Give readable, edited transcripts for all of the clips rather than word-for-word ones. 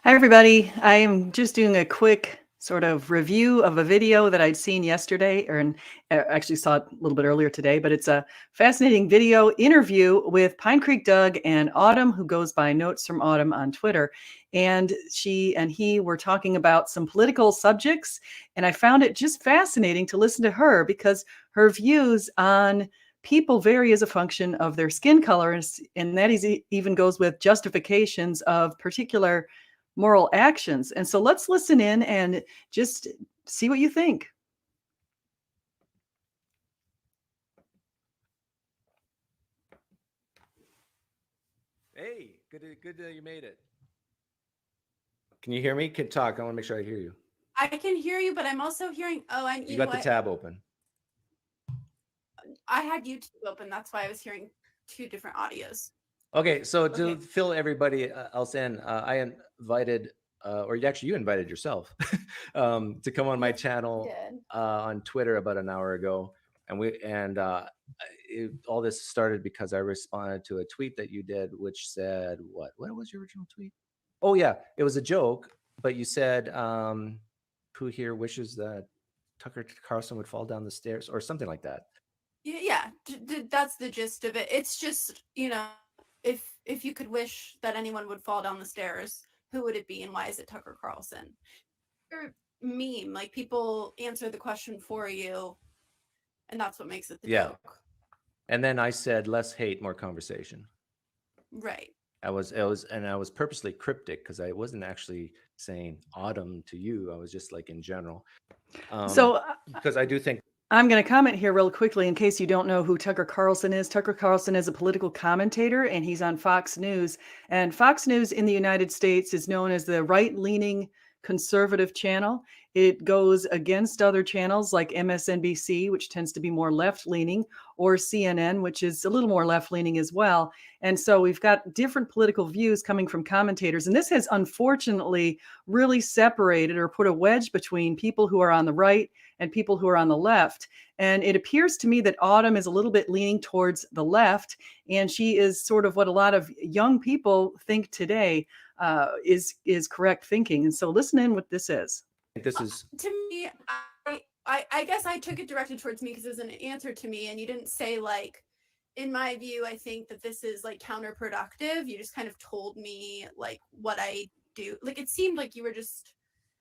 Hi, everybody. I am just doing a quick sort of review of a video that I'd seen yesterday, actually saw it a little bit earlier today, but it's a fascinating video interview with Pinecreek Doug and Autumn, who goes by Notes from Autumn on Twitter. And she and he were talking about some political subjects. And I found it just fascinating to listen to her because her views on people vary as a function of their skin color. And that even goes with justifications of particular moral actions. And so let's listen in and just see what you think. Hey, good that you made it. Can you hear me? Can talk. I want to make sure I hear you. I can hear you, but I'm also hearing. You got the tab open. I had YouTube open. That's why I was hearing two different audios. Okay, so to fill everybody else in, I invited, or you invited yourself to come on my channel on Twitter about an hour ago, and all this started because I responded to a tweet that you did, which said, what was your original tweet? Oh yeah, it was a joke, but you said, who here wishes that Tucker Carlson would fall down the stairs or something like that. Yeah, that's the gist of it. It's just, if you could wish that anyone would fall down the stairs, who would it be and why is it Tucker Carlson? Or meme, like people answer the question for you, and that's what makes it the joke. And then I said, less hate, more conversation. Right. I was purposely cryptic because I wasn't actually saying Autumn to you. I was just like in general. Because I do think I'm going to comment here real quickly in case you don't know who Tucker Carlson is. Tucker Carlson is a political commentator, and he's on Fox News. And Fox News in the United States is known as the right-leaning conservative channel. It goes against other channels like MSNBC, which tends to be more left-leaning, or CNN, which is a little more left-leaning as well. And so we've got different political views coming from commentators. And this has unfortunately really separated or put a wedge between people who are on the right and people who are on the left. And it appears to me that Autumn is a little bit leaning towards the left, and she is sort of what a lot of young people think today is correct thinking. And so listen in what this is. This is to me, I guess I took it directed towards me because it was an answer to me, and you didn't say like, in my view, I think that this is like counterproductive. You just kind of told me like what I do. Like it seemed like you were just,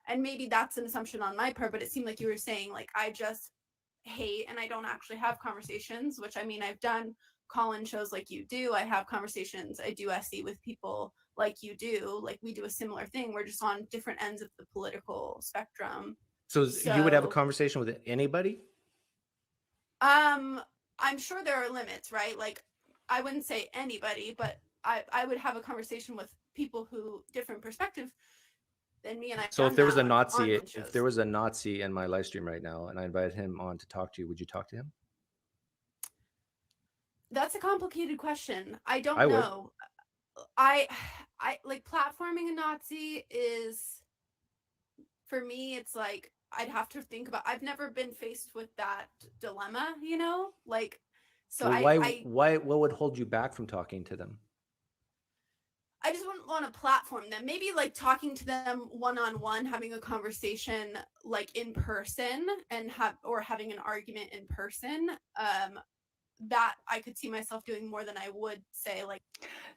and maybe that's an assumption on my part, but it seemed like you were saying like I just hate and I don't actually have conversations, which I mean I've done call-in shows like you do. I have conversations. I do SE with people like you do. Like we do a similar thing. We're just on different ends of the political spectrum. So you would have a conversation with anybody? I'm sure there are limits, right? Like I wouldn't say anybody, but I would have a conversation with people who different perspective than me. And so if there was a Nazi in my live stream right now and I invited him on to talk to you, would you talk to him? That's a complicated question. I don't know. I like platforming a Nazi is, for me, it's like I'd have to think about. I've never been faced with that dilemma, like. So what would hold you back from talking to them? I just wouldn't want to platform them. Maybe like talking to them one-on-one, having a conversation like in person and having an argument in person. That I could see myself doing more than I would say like.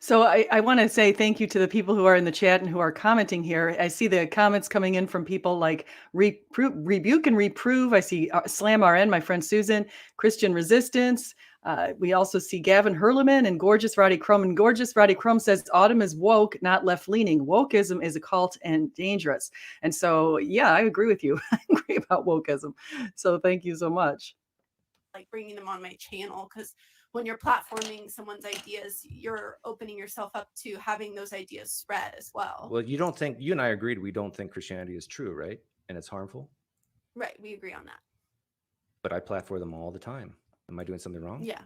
So I want to say thank you to the people who are in the chat and who are commenting here. I see the comments coming in from people like Rebuke and Reprove. I see Slam RN, my friend Susan, Christian Resistance. We also see Gavin Herleman and Gorgeous Roddy Crumb. And Gorgeous Roddy Crumb says Autumn is woke, not left-leaning. Wokeism is a cult and dangerous. And so, yeah, I agree with you. I agree about wokeism. So thank you so much. Like bringing them on my channel, because when you're platforming someone's ideas, you're opening yourself up to having those ideas spread as well. Well, you and I agreed we don't think Christianity is true, right? And it's harmful. Right, we agree on that. But I platform them all the time. Am I doing something wrong? Yeah.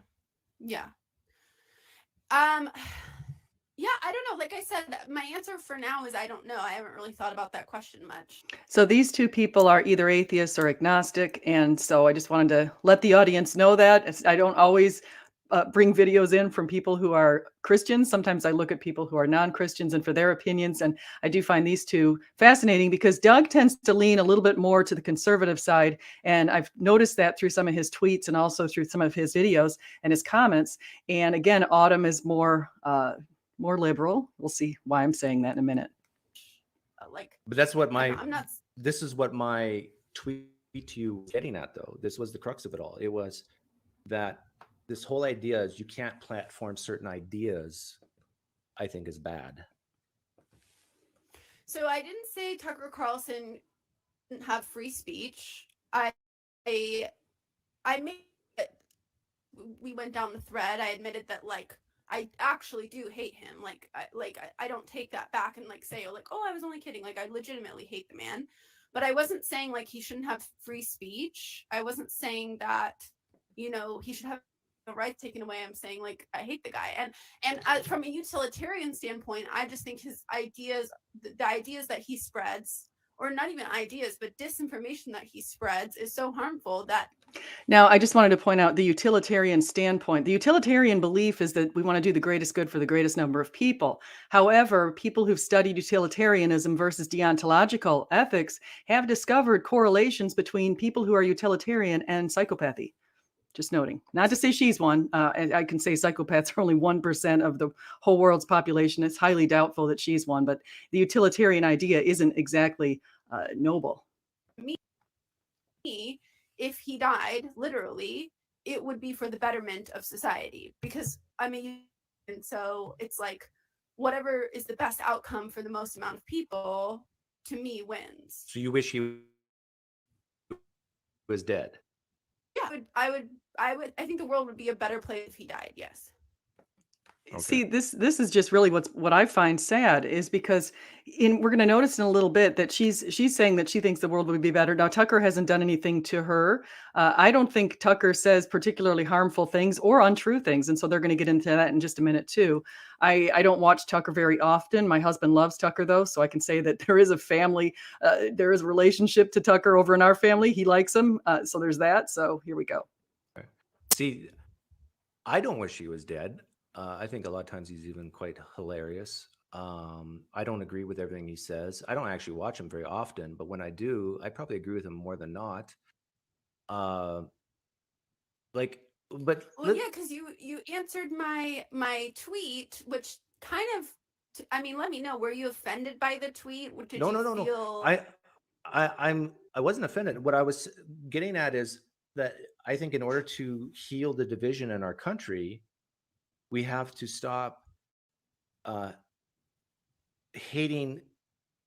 Yeah, I don't know. Like I said, my answer for now is I don't know. I haven't really thought about that question much. So these two people are either atheists or agnostic. And so I just wanted to let the audience know that. I don't always bring videos in from people who are Christians. Sometimes I look at people who are non-Christians and for their opinions. And I do find these two fascinating because Doug tends to lean a little bit more to the conservative side. And I've noticed that through some of his tweets and also through some of his videos and his comments. And again, Autumn is more liberal. We'll see why I'm saying that in a minute. But that's what I'm not. this is what my tweet to you was getting at, though. This was the crux of it all. It was that this whole idea is you can't platform certain ideas, I think, is bad. So I didn't say Tucker Carlson didn't have free speech. I made it, we went down the thread. I admitted that like I actually do hate him. I don't take that back and like say oh I was only kidding. Like I legitimately hate the man. But I wasn't saying like he shouldn't have free speech. I wasn't saying that, he should have the rights taken away. I'm saying like I hate the guy. And from a utilitarian standpoint, I just think his ideas, the ideas that he spreads, or not even ideas, but disinformation that he spreads is so harmful that. Now, I just wanted to point out the utilitarian standpoint. The utilitarian belief is that we want to do the greatest good for the greatest number of people. However, people who've studied utilitarianism versus deontological ethics have discovered correlations between people who are utilitarian and psychopathy. Just noting, not to say she's one. I can say psychopaths are only 1% of the whole world's population. It's highly doubtful that she's one, but the utilitarian idea isn't exactly noble. Me, if he died, literally, it would be for the betterment of society. Because and so it's like whatever is the best outcome for the most amount of people, to me, wins. So you wish he was dead? Yeah, I think the world would be a better place if he died. Yes. Okay. See, this is just really what I find sad is because we're going to notice in a little bit that she's saying that she thinks the world would be better. Now, Tucker hasn't done anything to her. I don't think Tucker says particularly harmful things or untrue things. And so they're going to get into that in just a minute, too. I don't watch Tucker very often. My husband loves Tucker, though, so I can say that there is a family, there is a relationship to Tucker over in our family. He likes him. So there's that. So here we go. See, I don't wish he was dead. I think a lot of times he's even quite hilarious. I don't agree with everything he says. I don't actually watch him very often, but when I do, I probably agree with him more than not. Yeah, because you answered my tweet, which kind of, let me know. Were you offended by the tweet? No. I wasn't offended. What I was getting at is that I think in order to heal the division in our country, we have to stop hating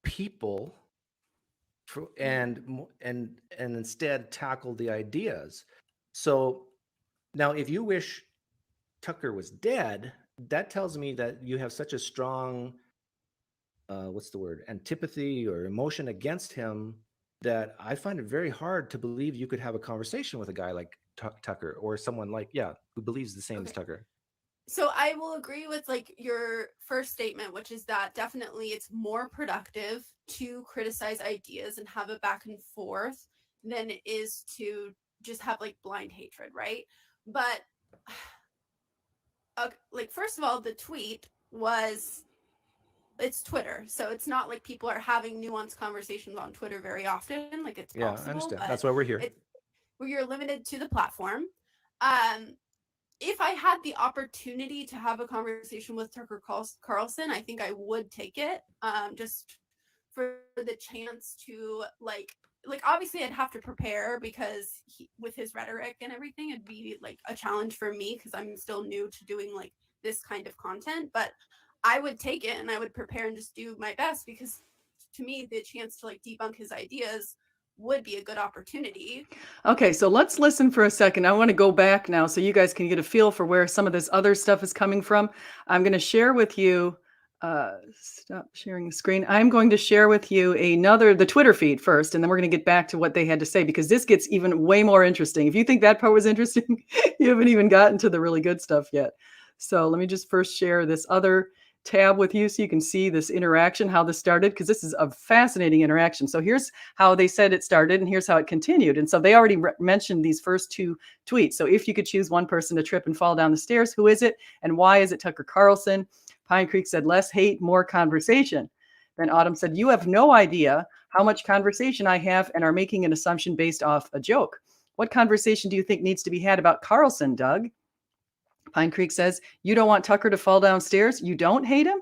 people and instead tackle the ideas. So now, if you wish Tucker was dead, that tells me that you have such a strong, antipathy or emotion against him that I find it very hard to believe you could have a conversation with a guy like Tucker or someone who believes the same as Tucker. So I will agree with your first statement, which is that definitely it's more productive to criticize ideas and have a back and forth than it is to just have blind hatred, right? But first of all, the tweet it's Twitter, so it's not like people are having nuanced conversations on Twitter very often. It's possible. I understand. That's why we're here. You're limited to the platform. If I had the opportunity to have a conversation with Tucker Carlson, I think I would take it, just for the chance to obviously I'd have to prepare because with his rhetoric and everything, it'd be a challenge for me because I'm still new to doing this kind of content, but I would take it and I would prepare and just do my best because to me, the chance to debunk his ideas would be a good opportunity. Okay, so let's listen for a second. I want to go back now so you guys can get a feel for where some of this other stuff is coming from. I'm going to share with you, stop sharing the screen. I'm going to share with you the Twitter feed first, and then we're going to get back to what they had to say because this gets even way more interesting. If you think that part was interesting, you haven't even gotten to the really good stuff yet. So let me just first share this other tab with you so you can see this interaction, how this started, because this is a fascinating interaction. So here's how they said it started, and here's how it continued. And so they already mentioned these first two tweets. So if you could choose one person to trip and fall down the stairs, who is it, and why is it Tucker Carlson? Pinecreek said, less hate, more conversation. Then Autumn said, you have no idea how much conversation I have and are making an assumption based off a joke. What conversation do you think needs to be had about Carlson, Doug? Pinecreek says, you don't want Tucker to fall downstairs? You don't hate him?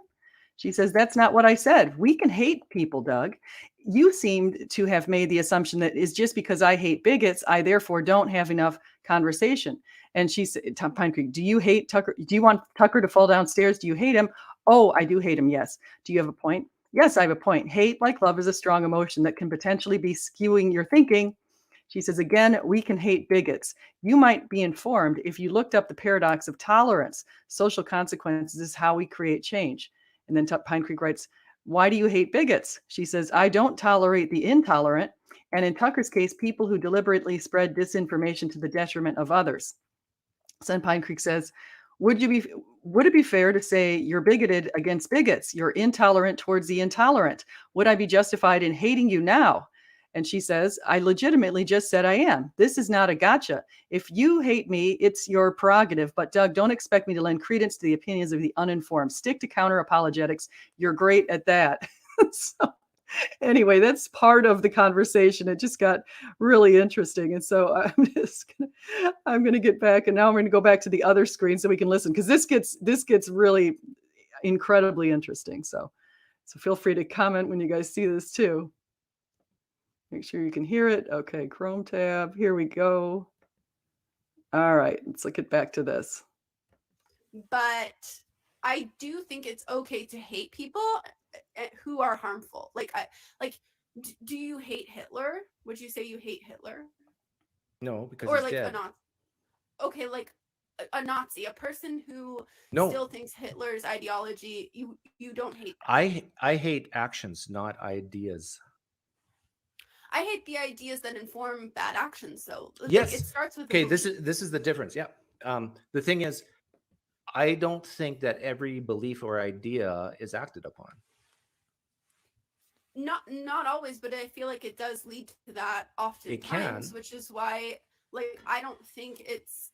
She says, that's not what I said. We can hate people, Doug. You seemed to have made the assumption that is just because I hate bigots, I therefore don't have enough conversation. And she said, Pinecreek, do you hate Tucker? Do you want Tucker to fall downstairs? Do you hate him? Oh, I do hate him, yes. Do you have a point? Yes, I have a point. Hate, like love, is a strong emotion that can potentially be skewing your thinking. She says, again, we can hate bigots. You might be informed if you looked up the paradox of tolerance. Social consequences is how we create change. And then Pinecreek writes, why do you hate bigots? She says, I don't tolerate the intolerant. And in Tucker's case, people who deliberately spread disinformation to the detriment of others. So then Pinecreek says, would it be fair to say you're bigoted against bigots? You're intolerant towards the intolerant. Would I be justified in hating you now? And she says, I legitimately just said I am. This is not a gotcha. If you hate me, it's your prerogative. But Doug, don't expect me to lend credence to the opinions of the uninformed. Stick to counter apologetics. You're great at that. So anyway, that's part of the conversation. It just got really interesting. And so I'm gonna get back, and now I'm gonna go back to the other screen so we can listen, because this gets really incredibly interesting. So feel free to comment when you guys see this too. Make sure you can hear it. Okay, Chrome tab. Here we go. All right, let's get back to this. But I do think it's okay to hate people who are harmful. Do you hate Hitler? Would you say you hate Hitler? No, because or he's like dead. a Nazi? Okay, like a Nazi, a person who still thinks Hitler's ideology. You don't hate that. I hate actions, not ideas. I hate the ideas that inform bad actions. So yes, it starts with okay. This is the difference. Yeah. The thing is, I don't think that every belief or idea is acted upon. Not always, but I feel like it does lead to that oftentimes, which is why I don't think it's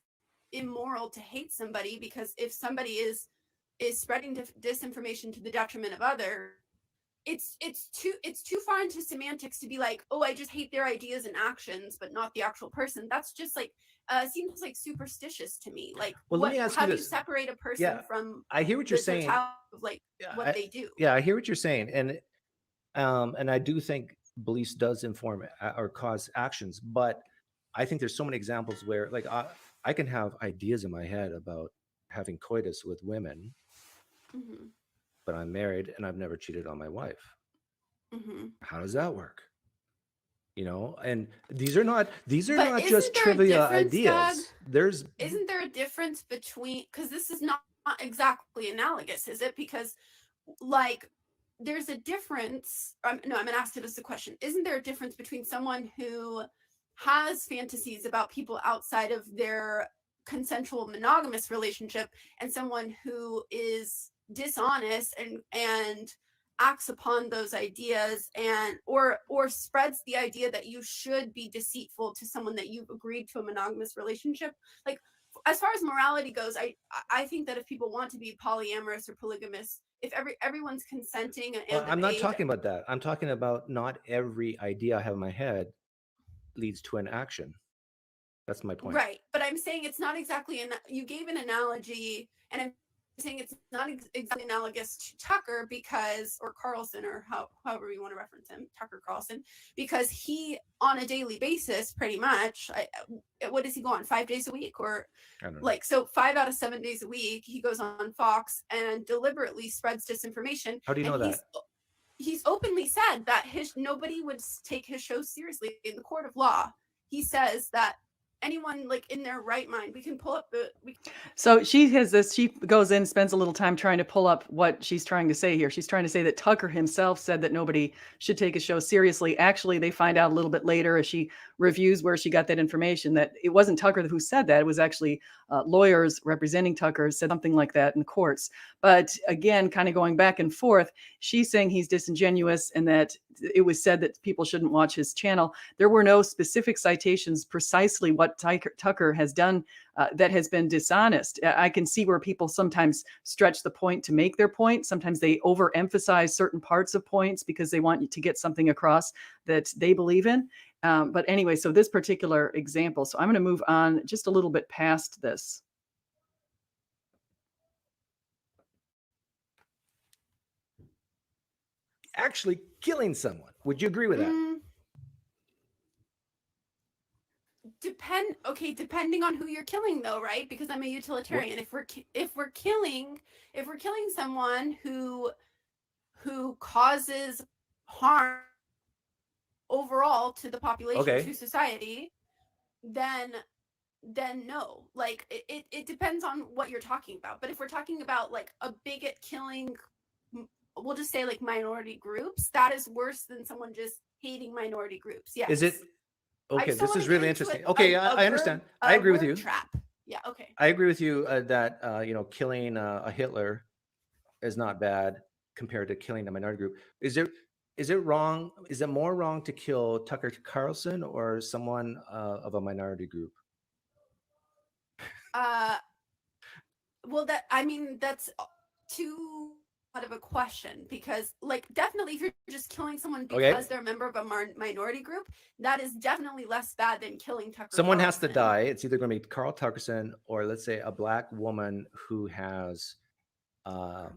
immoral to hate somebody, because if somebody is spreading disinformation to the detriment of others, it's too far into semantics to be like, oh, I just hate their ideas and actions, but not the actual person. That's just seems like superstitious to me. Well, let me ask you this. How do you separate a person from? I hear what you're saying. Of what they do. Yeah, I hear what you're saying, and I do think beliefs does inform or cause actions, but I think there's so many examples where I can have ideas in my head about having coitus with women, but I'm married and I've never cheated on my wife. How does that work? And these are not just trivia ideas. Isn't there a difference between, because this is not exactly analogous, is it? Because there's a difference. I'm going to ask you this a question. Isn't there a difference between someone who has fantasies about people outside of their consensual monogamous relationship and someone who is dishonest and acts upon those ideas or spreads the idea that you should be deceitful to someone that you've agreed to a monogamous relationship? As far as morality goes, I think that if people want to be polyamorous or polygamous, if everyone's consenting and I'm not talking about that. I'm talking about not every idea I have in my head leads to an action. That's my point. Right. But I'm saying it's not exactly, you gave an analogy, and I'm saying it's not exactly analogous to Tucker or Carlson, or however you want to reference him, Tucker Carlson, because he, on a daily basis, pretty much, what does he go on, 5 days a week? Or I don't know. So 5 out of 7 days a week, he goes on Fox and deliberately spreads disinformation. How do you know that? He's openly said that nobody would take his show seriously in the court of law. He says that anyone like in their right mind. We can pull up the. So she has this, she goes in, spends a little time trying to pull up what she's trying to say here. She's trying to say that Tucker himself said that nobody should take his show seriously. Actually, they find out a little bit later as she reviews where she got that information that it wasn't Tucker who said that. It was actually lawyers representing Tucker said something like that in courts. But again, kind of going back and forth, she's saying he's disingenuous and that it was said that people shouldn't watch his channel. There were no specific citations precisely what Tucker has done that has been dishonest. I can see where people sometimes stretch the point to make their point. Sometimes they overemphasize certain parts of points because they want you to get something across that they believe in. But anyway, so this particular example, so I'm going to move on just a little bit past this. Actually killing someone. Would you agree with that? Depending on who you're killing though, right? Because I'm a utilitarian. What? If we're killing someone who causes harm overall to the population, to society, then no. Like it depends on what you're talking about. But if we're talking about like a bigot killing, we'll just say like minority groups, that is worse than someone just hating minority groups. Yes. Is it? Okay, this is really interesting. Okay, I understand. I agree with you. Trap. Yeah, okay. I agree with you that killing a Hitler is not bad compared to killing a minority group. Is it wrong? Is it more wrong to kill Tucker Carlson or someone of a minority group? Well, that's too out of a question, because like definitely if you're just killing someone because they're a member of a minority group, that is definitely less bad than killing Tucker Someone Carlson. has to die. It's either going to be Carl Tuckerson or let's say a black woman who has you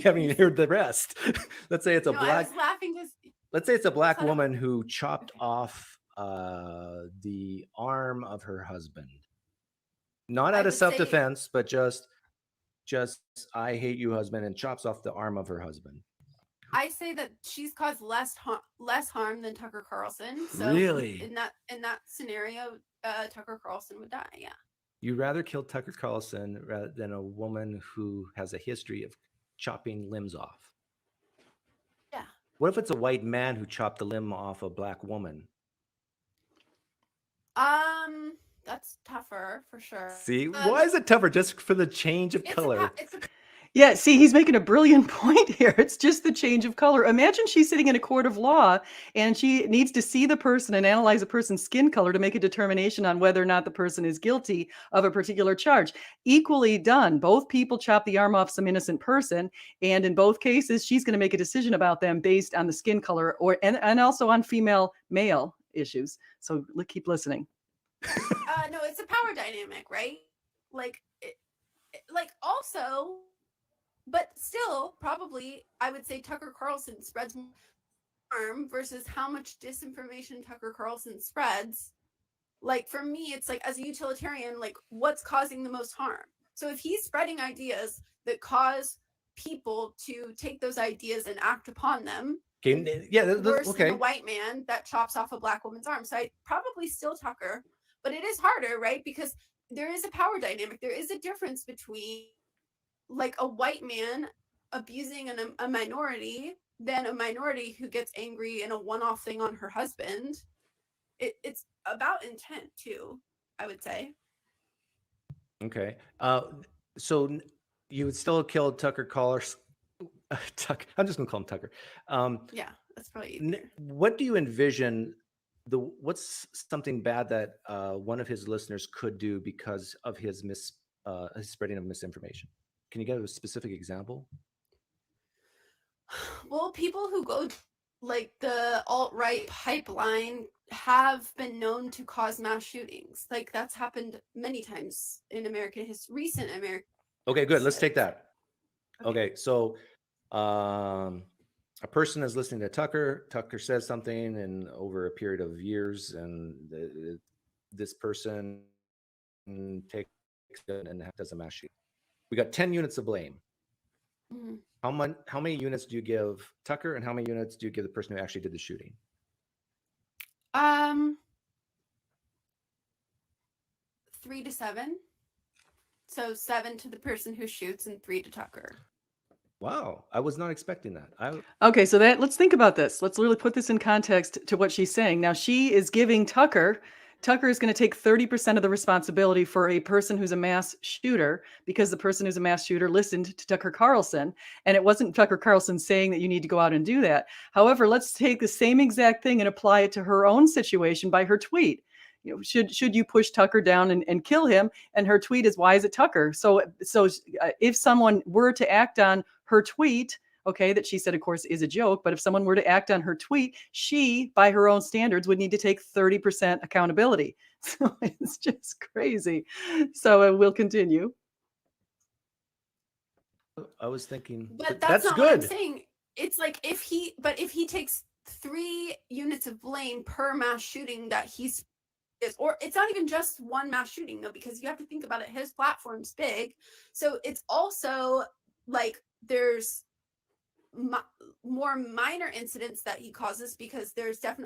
haven't even heard the rest. Let's say it's a black. I was laughing because. Let's say it's a black woman who chopped off the arm of her husband, not out of self-defense, but just I hate you, husband, and chops off the arm of her husband. I say that she's caused less harm than Tucker Carlson. So really, in that scenario, Tucker Carlson would die. Yeah. You'd rather kill Tucker Carlson rather than a woman who has a history of chopping limbs off. Yeah. What if it's a white man who chopped a limb off a black woman? That's tougher for sure. See, why is it tougher? Just for the change of color. Yeah, see, he's making a brilliant point here. It's just the change of color. Imagine she's sitting in a court of law and she needs to see the person and analyze a person's skin color to make a determination on whether or not the person is guilty of a particular charge. Equally done. Both people chop the arm off some innocent person, and in both cases, she's going to make a decision about them based on the skin color and also on female-male issues. So keep listening. No, it's a power dynamic, right? Also, but still, probably, I would say Tucker Carlson spreads more harm versus how much disinformation Tucker Carlson spreads. Like, for me, it's like, as a utilitarian, like, what's causing the most harm? So if he's spreading ideas that cause people to take those ideas and act upon them, worse than a white man that chops off a black woman's arm. So I probably still Tucker, but it is harder, right? Because there is a power dynamic. There is a difference between like a white man abusing a minority than a minority who gets angry in a one-off thing on her husband. It's about intent too, I would say. Okay. So you would still kill Tucker Carlson. I'm just gonna call him Tucker. Yeah, that's probably easier. What do you envision? What's something bad that one of his listeners could do because of his spreading of misinformation? Can you give a specific example? Well, people who go like the alt-right pipeline have been known to cause mass shootings. Like that's happened many times in American history, recent American. Okay, good. Let's take that. Okay, so a person is listening to Tucker. Tucker says something, and over a period of years, and this person takes it and does a mass shooting. We got 10 units of blame. Mm-hmm. How many units do you give Tucker, and how many units do you give the person who actually did the shooting? 3 to 7. So 7 to the person who shoots and 3 to Tucker. Wow, I was not expecting that. Okay, so let's think about this. Let's really put this in context to what she's saying. Now, she is giving Tucker is going to take 30% of the responsibility for a person who's a mass shooter, because the person who's a mass shooter listened to Tucker Carlson, and it wasn't Tucker Carlson saying that you need to go out and do that. However, let's take the same exact thing and apply it to her own situation by her tweet. Should you push Tucker down and kill him? And her tweet is, why is it Tucker? So if someone were to act on her tweet, okay, that she said, of course, is a joke, but if someone were to act on her tweet, she, by her own standards, would need to take 30% accountability. So it's just crazy. So we'll continue. I was thinking, but that's not good. What I'm saying. It's like if he takes 3 units of blame per mass shooting that or it's not even just one mass shooting though, because you have to think about it. His platform's big, so it's also like there's more minor incidents that he causes, because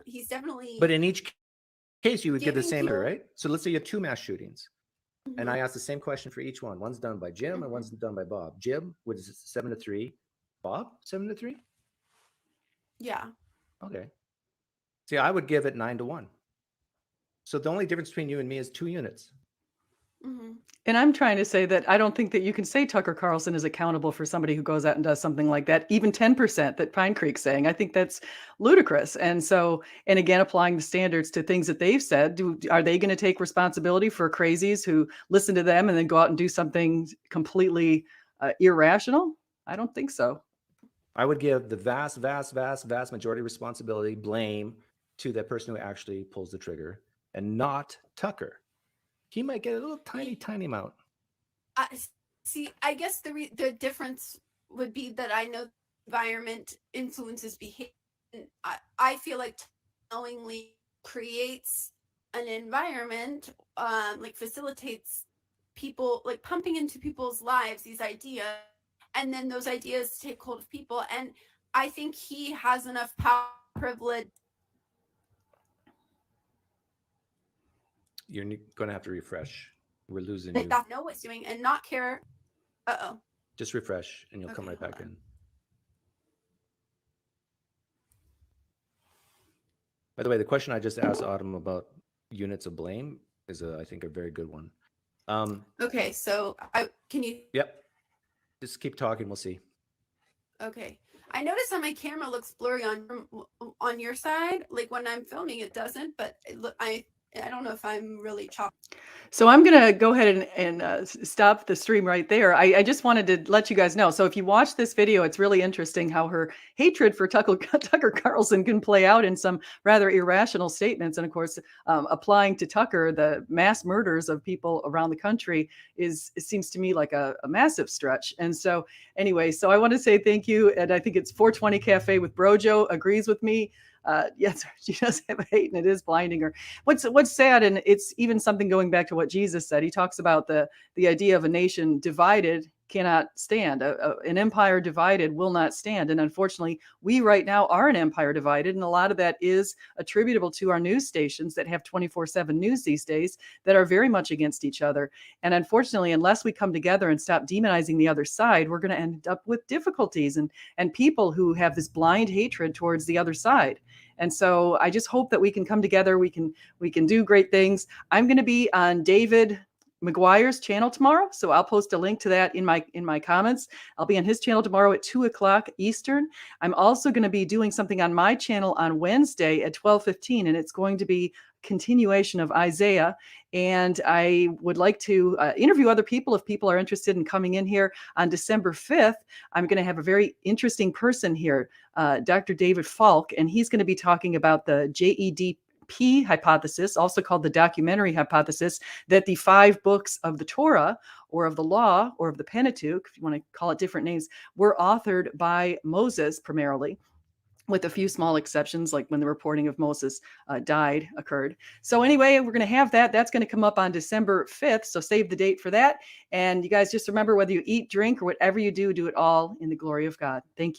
he's definitely. But in each case, you would get the same people, right? So let's say you have 2 mass shootings, and I ask the same question for each one. One's done by Jim, and one's done by Bob. Jim, what is it, 7 to 3? Bob, 7 to 3? Yeah. Okay. See, I would give it 9 to 1. So the only difference between you and me is 2 units. And I'm trying to say that I don't think that you can say Tucker Carlson is accountable for somebody who goes out and does something like that, even 10% that Pinecreek's saying. I think that's ludicrous. And so, and again, applying the standards to things that they've said, are they going to take responsibility for crazies who listen to them and then go out and do something completely irrational? I don't think so. I would give the vast majority of responsibility, blame, to the person who actually pulls the trigger, and not Tucker. He might get a little tiny amount. See, I guess the difference would be that I know environment influences behavior. I feel like knowingly creates an environment, like facilitates people, like pumping into people's lives these ideas, and then those ideas take hold of people. And I think he has enough power, privilege. You're going to have to refresh. We're losing you. That know what's doing and not care. Just refresh and you'll come right back in. By the way, the question I just asked Autumn about units of blame is, I think, a very good one. Okay, so can you? Yep. Just keep talking. We'll see. Okay. I noticed that my camera looks blurry on your side. Like when I'm filming, it doesn't. But I don't know if I'm really chopped. So I'm going to go ahead and stop the stream right there. I just wanted to let you guys know. So if you watch this video, it's really interesting how her hatred for Tucker Carlson can play out in some rather irrational statements. And of course, applying to Tucker the mass murders of people around the country it seems to me like a massive stretch. And so anyway, so I want to say thank you. And I think it's 420 Cafe with Brojo agrees with me. Yes, she does have a hate, and it is blinding her. What's sad, and it's even something going back to what Jesus said. He talks about the idea of a nation divided cannot stand. An empire divided will not stand. And unfortunately, we right now are an empire divided. And a lot of that is attributable to our news stations that have 24/7 news these days that are very much against each other. And unfortunately, unless we come together and stop demonizing the other side, we're going to end up with difficulties and people who have this blind hatred towards the other side. And so I just hope that we can come together. We can do great things. I'm going to be on David McGuire's channel tomorrow, so I'll post a link to that in my comments. I'll be on his channel tomorrow at 2:00 Eastern. I'm also going to be doing something on my channel on Wednesday at 12:15, and it's going to be continuation of Isaiah. And I would like to interview other people if people are interested in coming in here on December 5th. I'm going to have a very interesting person here, Dr. David Falk, and he's going to be talking about the JEDP hypothesis, also called the documentary hypothesis, that the 5 books of the Torah or of the law or of the Pentateuch, if you want to call it different names, were authored by Moses primarily, with a few small exceptions, like when the reporting of Moses occurred. So anyway, we're going to have that. That's going to come up on December 5th. So save the date for that. And you guys just remember, whether you eat, drink, or whatever you do, do it all in the glory of God. Thank you.